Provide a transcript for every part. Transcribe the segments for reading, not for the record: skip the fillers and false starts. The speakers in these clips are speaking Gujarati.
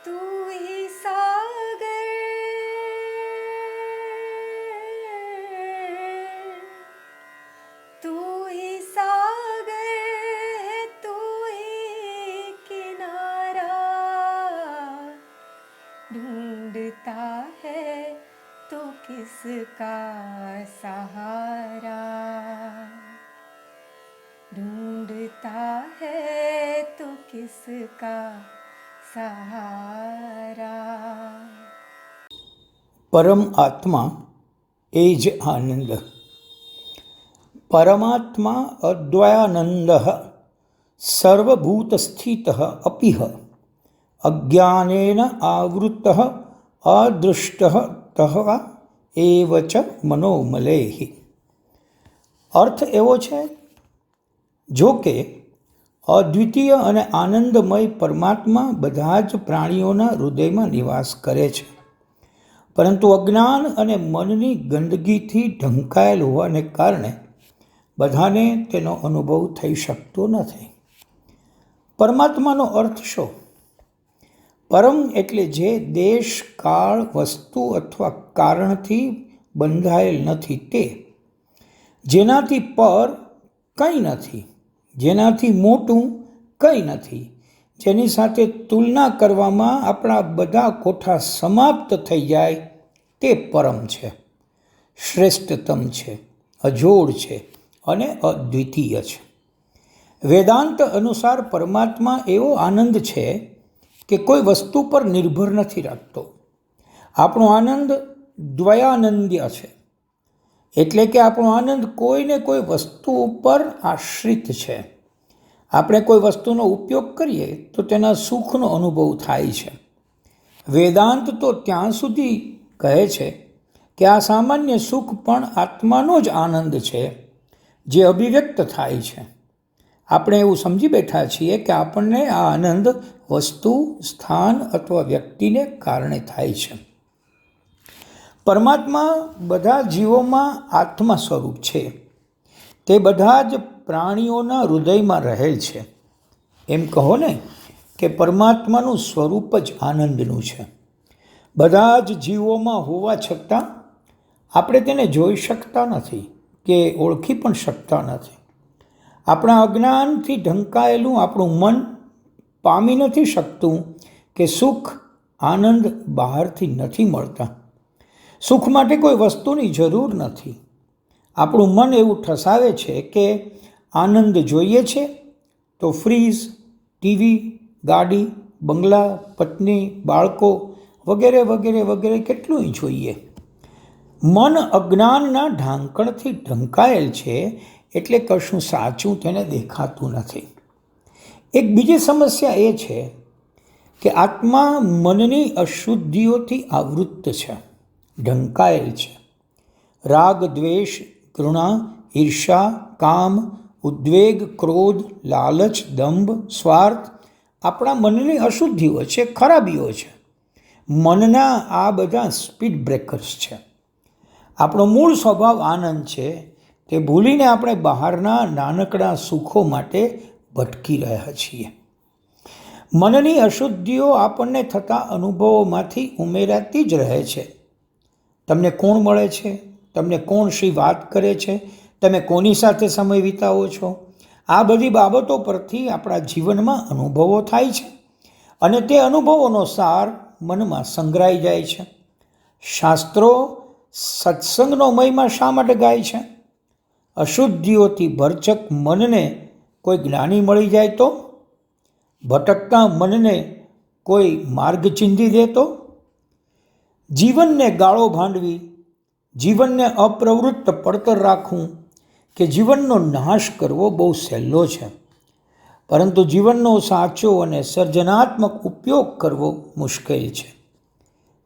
तू ही सागर तू ही सागर है तू ही किनारा ढूंढता है तो किसका सहारा ढूंढता है तो किसका सहारा। परम आत्मा ए ज आनंद। परमात्मा अद्वयानंदः सर्वभूतस्थितः अपिह अज्ञानेन आवृतः अदृष्टः तः एव च मनोमलेः। अर्थ एवो छे, जो के अद्वितीय અને આનંદમય પરમાત્મા બધા જ પ્રાણીઓના હૃદયમાં નિવાસ કરે છે, પરંતુ અજ્ઞાન અને મનની ગંદકીથી ઢંકાયેલ હોવાને કારણે બધાને તેનો અનુભવ થઈ શકતો નથી. પરમાત્માનો અર્થ શું? પરમ એટલે જે દેશ, કાળ, વસ્તુ અથવા કારણથી બંધાયેલ નથી, તે જેનાથી પર કંઈ નથી, જેનાથી મોટું કંઈ નથી, જેની સાથે તુલના કરવામાં આપણા બધા કોઠા સમાપ્ત થઈ જાય, તે પરમ છે, શ્રેષ્ઠતમ છે, અજોડ છે અને અદ્વિતીય છે. વેદાંત અનુસાર પરમાત્મા એવો આનંદ છે કે કોઈ વસ્તુ પર નિર્ભર નથી રાખતો. આપણો આનંદ દ્વયાનંદ્ય છે, એટલે કે આપણો આનંદ કોઈને કોઈ વસ્તુ ઉપર આશ્રિત છે. આપણે કોઈ વસ્તુનો ઉપયોગ કરીએ તો તેના સુખનો અનુભવ થાય છે. વેદાંત તો ત્યાં સુધી કહે છે કે આ સામાન્ય સુખ પણ આત્માનો જ આનંદ છે, જે અભિવ્યક્ત થાય છે. આપણે એવું સમજી બેઠા છીએ કે આપણને આ આનંદ વસ્તુ, સ્થાન અથવા વ્યક્તિને કારણે થાય છે. પરમાત્મા બધા જીવોમાં આત્મા સ્વરૂપ છે. તે બધા જ પ્રાણીઓના હૃદયમાં રહેલ છે. એમ કહો ને કે પરમાત્માનું સ્વરૂપ જ આનંદનું છે. બધા જ જીવોમાં હોવા છતાં આપણે તેને જોઈ શકતા નથી કે ઓળખી પણ શકતા નથી. આપણા અજ્ઞાનથી ઢંકાયેલું આપણું મન પામી નથી શકતું કે સુખ, આનંદ બહારથી નથી મળતા. સુખ માટે કોઈ વસ્તુની જરૂર નથી. આપણું મન એવું ઠસાવે છે કે આનંદ જોઈએ છે તો ફ્રીજ, ટીવી, ગાડી, બંગલા, પત્ની, બાળકો વગેરે વગેરે વગેરે કેટલું જોઈએ. મન અજ્ઞાનના ઢાંકણથી ઢંકાયેલ છે, એટલે કશું સાચું તેને દેખાતું નથી. એક બીજી સમસ્યા એ છે કે આત્મા મનની અશુદ્ધિઓથી આવૃત્ત છે, ઢંકાયેલ છે. રાગ, દ્વેષ, ઘૃણા, ઈર્ષા, કામ, ઉદ્વેગ, ક્રોધ, લાલચ, દંભ, સ્વાર્થ આપણા મનની અશુદ્ધિઓ છે, ખરાબીઓ છે. મનના આ બધા સ્પીડ બ્રેકર્સ છે. આપણો મૂળ સ્વભાવ આનંદ છે, તે ભૂલીને આપણે બહારના નાનકડા સુખો માટે ભટકી રહ્યા છીએ. મનની અશુદ્ધિઓ આપણને થતા અનુભવોમાંથી ઉમેરાતી જ રહે છે. તમને કોણ મળે છે, તમને કોણ શી વાત કરે છે, તમે કોની સાથે સમય વિતાવો છો, આ બધી બાબતો પરથી આપણા જીવનમાં અનુભવો થાય છે અને તે અનુભવોનો સાર મનમાં સંગ્રહાઈ જાય છે. શાસ્ત્રો સત્સંગનો મહિમા શા માટે ગાય છે? અશુદ્ધિઓથી ભરચક મનને કોઈ જ્ઞાની મળી જાય તો, ભટકતા મનને કોઈ માર્ગ ચીંધી દે તો. જીવનને ગાળો ભાંડવી, જીવનને અપ્રવૃત્ત પડતર રાખવું કે જીવનનો નાશ કરવો બહુ સહેલો છે, પરંતુ જીવનનો સાચો અને સર્જનાત્મક ઉપયોગ કરવો મુશ્કેલ છે.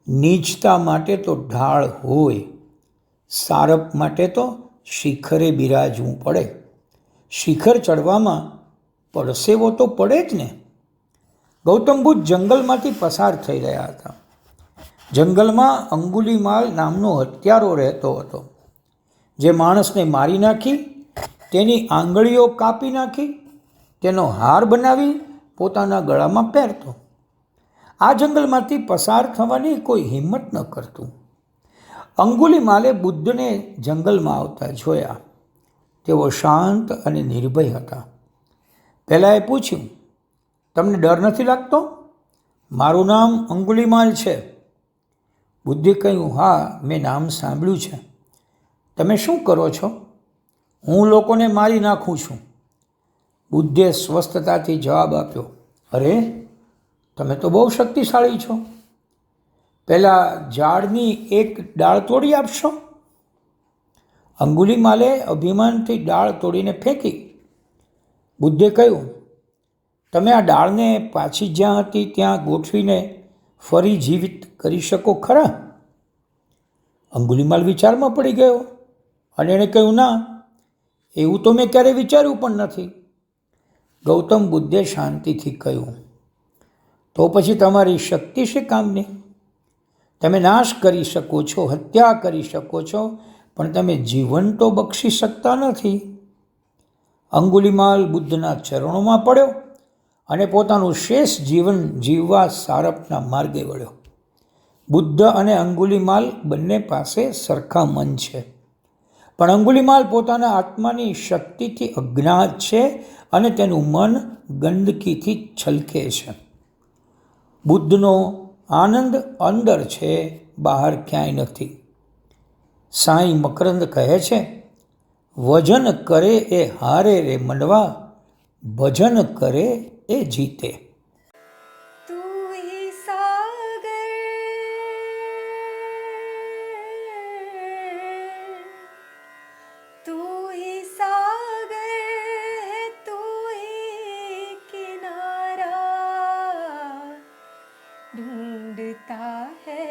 નીચતા માટે તો ઢાળ હોય, સારપ માટે તો શિખરે બિરાજવું પડે. શિખર ચડવામાં પરસેવો તો પડે જ ને. ગૌતમ બુદ્ધ જંગલમાંથી પસાર થઈ રહ્યા હતા. જંગલમાં અંગુલીમાલ નામનો હત્યારો રહેતો હતો, જે માણસને મારી નાખી, તેની આંગળીઓ કાપી નાખી, તેનો હાર બનાવી પોતાના ગળામાં પહેરતો. આ જંગલમાંથી પસાર થવાની કોઈ હિંમત ન કરતું. અંગુલિમાલે બુદ્ધને જંગલમાં આવતા જોયા. તેઓ શાંત અને નિર્ભય હતા. પહેલાં એ પૂછ્યું, તમને ડર નથી લાગતો? મારું નામ અંગુલિમાલ છે. બુદ્ધે કહ્યું, હા, મેં નામ સાંભળ્યું છે. તમે શું કરો છો? હું લોકોને મારી નાખું છું. બુદ્ધે સ્વસ્થતાથી જવાબ આપ્યો, અરે, તમે તો બહુ શક્તિશાળી છો. પહેલાં ઝાડની એક ડાળ તોડી આપશો? અંગુલિમાલે અભિમાનથી ડાળ તોડીને ફેંકી. બુદ્ધે કહ્યું, તમે આ ડાળને પાછી જ્યાં હતી ત્યાં ગોઠવીને ફરી જીવિત કરી શકો ખરા? અંગુલિમાલ વિચારમાં પડી ગયો અને એણે કહ્યું, ના, એવું તો મેં ક્યારેય વિચાર્યું પણ નથી. ગૌતમ બુદ્ધે શાંતિથી કહ્યું, તો પછી તમારી શક્તિ છે કામની? તમે નાશ કરી શકો છો, હત્યા કરી શકો છો, પણ તમે જીવન તો બક્ષી શકતા નથી. અંગુલિમાલ બુદ્ધના ચરણોમાં પડ્યો અને પોતાનું શેષ જીવન જીવવા સારપના માર્ગે વળ્યો. બુદ્ધ અને અંગુલિમાલ બંને પાસે સરખા મન છે, પણ અંગુલિમાલ પોતાના આત્માની શક્તિથી અજ્ઞાત છે અને તેનું મન ગંદકીથી છલકે છે. બુદ્ધનો આનંદ અંદર છે, બહાર ક્યાંય નથી. સાંઈ મકરંદ કહે છે, વજન કરે એ હારે રે મંડવા, ભજન કરે એ જીતે. तू ही सागर तू ही सागर है तू ही किनारा ढूंढता है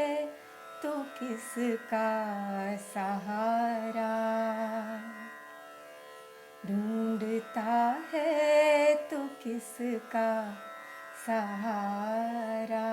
तो किसका सहारा ढूंढता है तो किसका सहारा